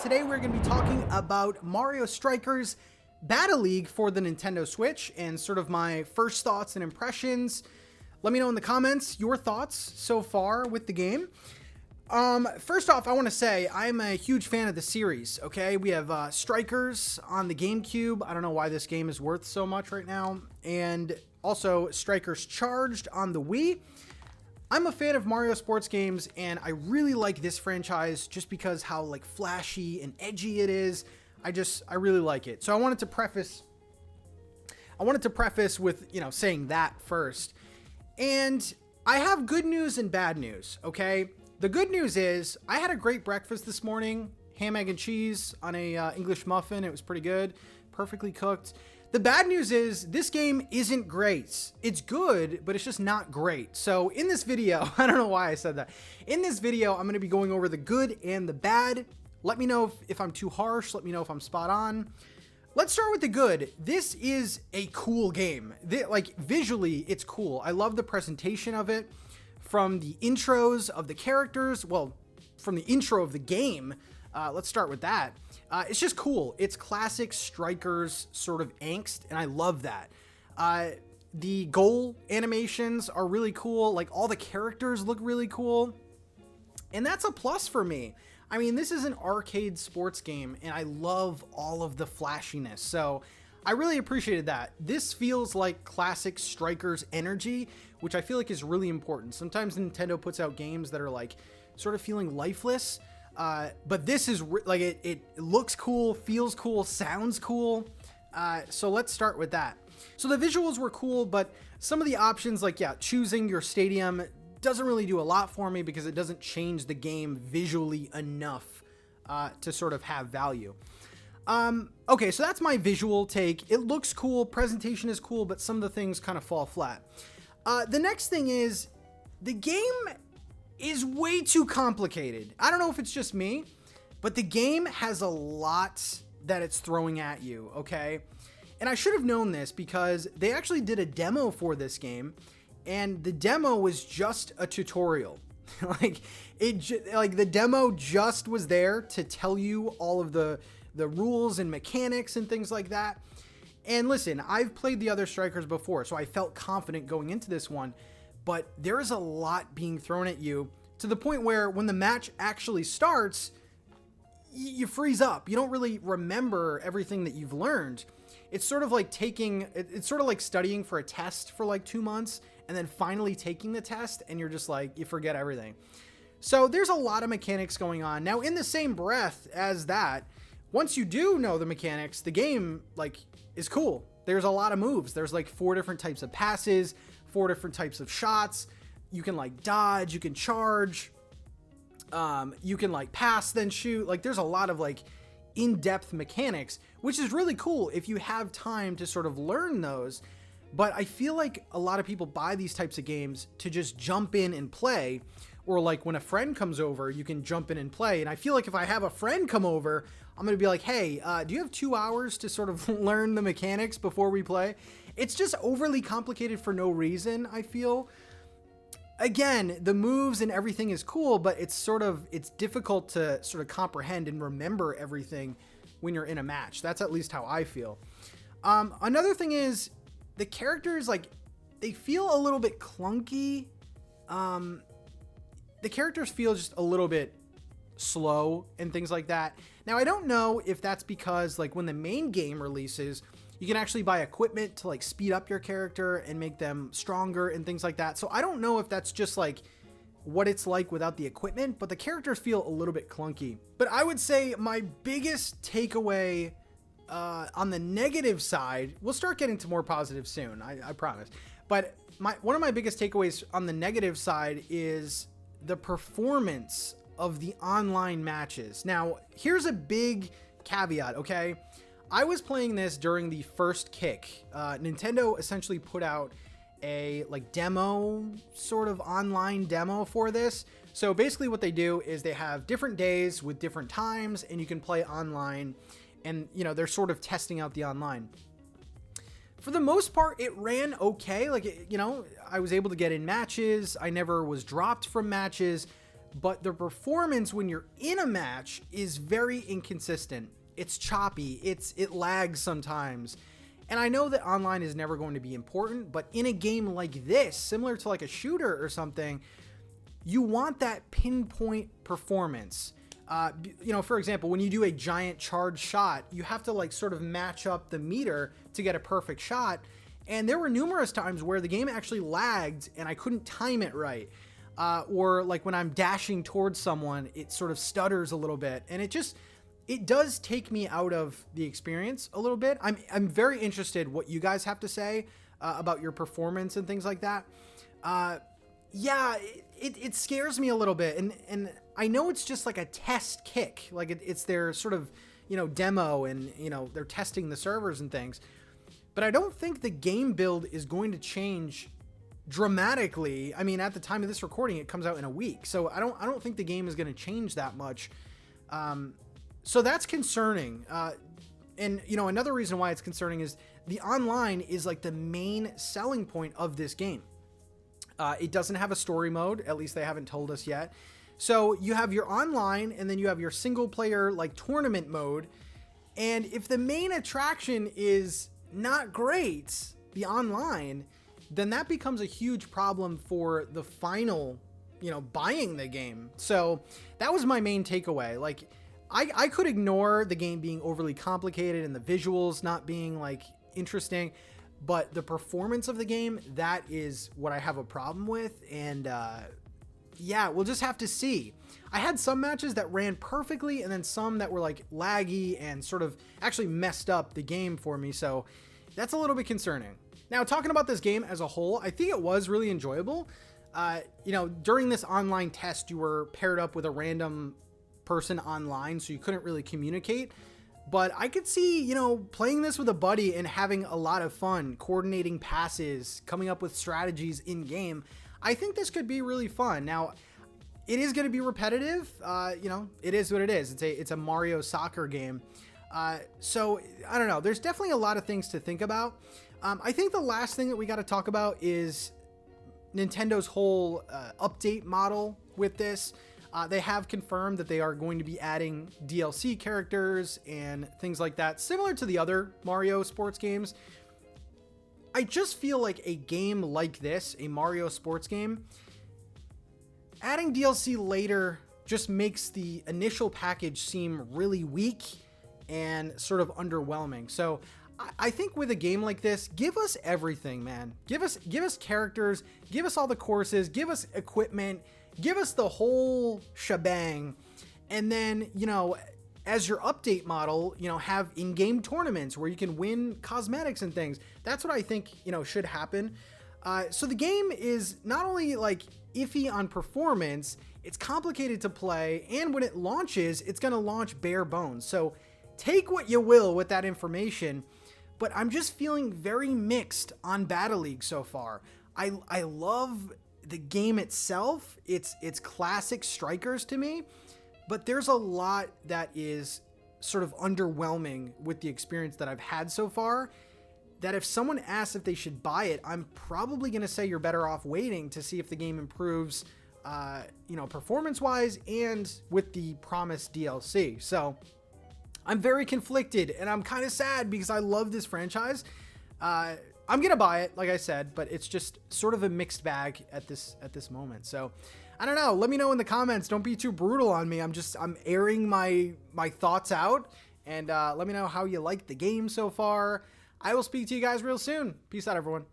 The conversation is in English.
today we're going to be talking about Mario Strikers Battle League for the Nintendo Switch and sort of my first thoughts and impressions. Let me know in the comments your thoughts so far with the game. First off, I want to say I'm a huge fan of the series, okay? We have Strikers on the GameCube. I don't know why this game is worth so much right now. And also Strikers Charged on the Wii. I'm a fan of Mario sports games, and I really like this franchise just because how like flashy and edgy it is. I really like it. So I wanted to preface with, saying that first. And I have good news and bad news, okay? The good news is I had a great breakfast this morning, ham, egg, and cheese on a English muffin. It was pretty good, perfectly cooked. The bad news is this game isn't great. It's good, but it's just not great. So in this video, I don't know why I said that. In this video, I'm going to be going over the good and the bad. Let me know if I'm too harsh. Let me know if I'm spot on. Let's start with the good. This is a cool game. Visually, it's cool. I love the presentation of it. From the intros of the characters, well, from the intro of the game, let's start with that. It's just cool. It's classic Strikers sort of angst, and I love that. The goal animations are really cool. Like, all the characters look really cool, and that's a plus for me. I mean, this is an arcade sports game, and I love all of the flashiness, so I really appreciated that. This feels like classic Strikers energy, which I feel like is really important. Sometimes Nintendo puts out games that are like sort of feeling lifeless, but this is it looks cool, feels cool, sounds cool. So let's start with that. So the visuals were cool, but some of the options, like choosing your stadium doesn't really do a lot for me because it doesn't change the game visually enough to sort of have value. Okay, so that's my visual take. It looks cool, presentation is cool, but some of the things kind of fall flat. The next thing is the game is way too complicated. I don't know if it's just me, but the game has a lot that it's throwing at you, okay? And I should have known this because they actually did a demo for this game, and the demo was just a tutorial. The demo just was there to tell you all of the rules and mechanics and things like that. And listen, I've played the other Strikers before, so I felt confident going into this one, but there is a lot being thrown at you to the point where when the match actually starts, you freeze up. You don't really remember everything that you've learned. It's sort of like it's sort of like studying for a test for like 2 months and then finally taking the test, and you're just like, you forget everything. So there's a lot of mechanics going on. Now, in the same breath as that, once you do know the mechanics, the game is cool. There's a lot of moves. There's 4 different types of passes, 4 different types of shots. You can dodge, you can charge, you can pass, then shoot. There's a lot of in-depth mechanics, which is really cool if you have time to sort of learn those. But I feel like a lot of people buy these types of games to just jump in and play, or when a friend comes over, you can jump in and play. And I feel like if I have a friend come over, I'm going to be like, hey, do you have 2 hours to sort of learn the mechanics before we play? It's just overly complicated for no reason, I feel. Again, the moves and everything is cool, but it's difficult to sort of comprehend and remember everything when you're in a match. That's at least how I feel. Another thing is the characters, they feel a little bit clunky. The characters feel just a little bit slow and things like that. Now, I don't know if that's because when the main game releases, you can actually buy equipment to speed up your character and make them stronger and things like that. So I don't know if that's just what it's like without the equipment, but the characters feel a little bit clunky. But I would say my biggest takeaway on the negative side, we'll start getting to more positive soon, I promise. But one of my biggest takeaways on the negative side is the performance of the online matches. Now, here's a big caveat, okay? I was playing this during the first kick. Nintendo essentially put out a demo, sort of online demo for this. So basically what they do is they have different days with different times, and you can play online, and they're sort of testing out the online. For the most part, it ran okay. I was able to get in matches. I never was dropped from matches, but the performance when you're in a match is very inconsistent. It's choppy, it lags sometimes. And I know that online is never going to be important, but in a game like this, similar to like a shooter or something, you want that pinpoint performance. For example, when you do a giant charge shot, you have to like sort of match up the meter to get a perfect shot. And there were numerous times where the game actually lagged and I couldn't time it right. Or like when I'm dashing towards someone, it sort of stutters a little bit, and it does take me out of the experience a little bit. I'm very interested what you guys have to say about your performance and things like that. It scares me a little bit, and I know it's just like a test kick, like it's their sort of demo, and they're testing the servers and things. But I don't think the game build is going to change dramatically. I mean, at the time of this recording, it comes out in a week, so I don't think the game is going to change that much. So that's concerning. And another reason why it's concerning is the online is like the main selling point of this game. It doesn't have a story mode, at least they haven't told us yet. So you have your online, and then you have your single player like tournament mode. And if the main attraction is not great, the online, then that becomes a huge problem for the final, buying the game. So that was my main takeaway. Like, I could ignore the game being overly complicated and the visuals not being like interesting, but the performance of the game, that is what I have a problem with. And we'll just have to see. I had some matches that ran perfectly, and then some that were like laggy and sort of actually messed up the game for me. So that's a little bit concerning. Now, talking about this game as a whole, I think it was really enjoyable. During this online test, you were paired up with a random person online, so you couldn't really communicate. But I could see, playing this with a buddy and having a lot of fun, coordinating passes, coming up with strategies in game. I think this could be really fun. Now, it is going to be repetitive. It is what it is. It's a Mario soccer game. So I don't know. There's definitely a lot of things to think about. I think the last thing that we got to talk about is Nintendo's whole update model with this. They have confirmed that they are going to be adding DLC characters and things like that, similar to the other Mario sports games. I just feel like a game like this, a Mario sports game, adding DLC later just makes the initial package seem really weak and sort of underwhelming. So I think with a game like this, give us everything, man. Give us characters, give us all the courses, give us equipment, give us the whole shebang. And then, as your update model, have in-game tournaments where you can win cosmetics and things. That's what I think, should happen. So the game is not only like iffy on performance, it's complicated to play, and when it launches, it's going to launch bare bones. So take what you will with that information, but I'm just feeling very mixed on Battle League so far. I love the game itself. It's classic strikers to me, but there's a lot that is sort of underwhelming with the experience that I've had so far, that if someone asks if they should buy it, I'm probably going to say you're better off waiting to see if the game improves, performance-wise and with the promised DLC. So I'm very conflicted, and I'm kind of sad because I love this franchise. I'm going to buy it, like I said, but it's just sort of a mixed bag at this moment. So I don't know. Let me know in the comments. Don't be too brutal on me. I'm airing my thoughts out, and let me know how you like the game so far. I will speak to you guys real soon. Peace out, everyone.